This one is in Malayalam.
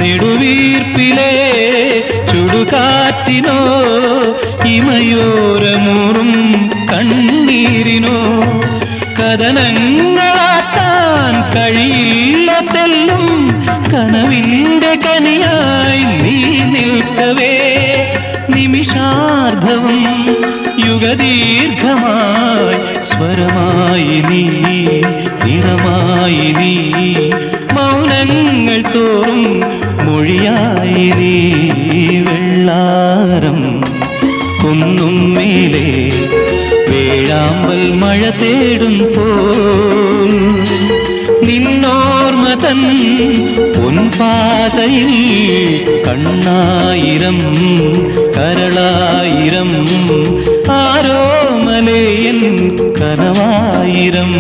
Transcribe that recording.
നെടുവീർപ്പിലെ ചുടുകാറ്റിനോ ഇമയോരമൂറും കണ്ണീരിനോ കഥനങ്ങളാക്കാൻ കഴിയില്ല തെല്ലും കനവിന്റെ കനിയായി നീ നിൽക്കവേ നിമിഷാർദ്ധവും യുഗദീർഘമായി സ്വരമായി നീ നിറമായി നീ മൗനങ്ങൾ തോറും മൊഴിയായി നീ വെള്ളാരം കുന്നും മേലെ വേഴാമ്പൽ മഴ തേടും പോൽ നിന്നോർമ്മ തൻ പൊൻപാതയിൽ കണ്ണായിരം കരളായിരം ആരോമലയൻ കനവായിരം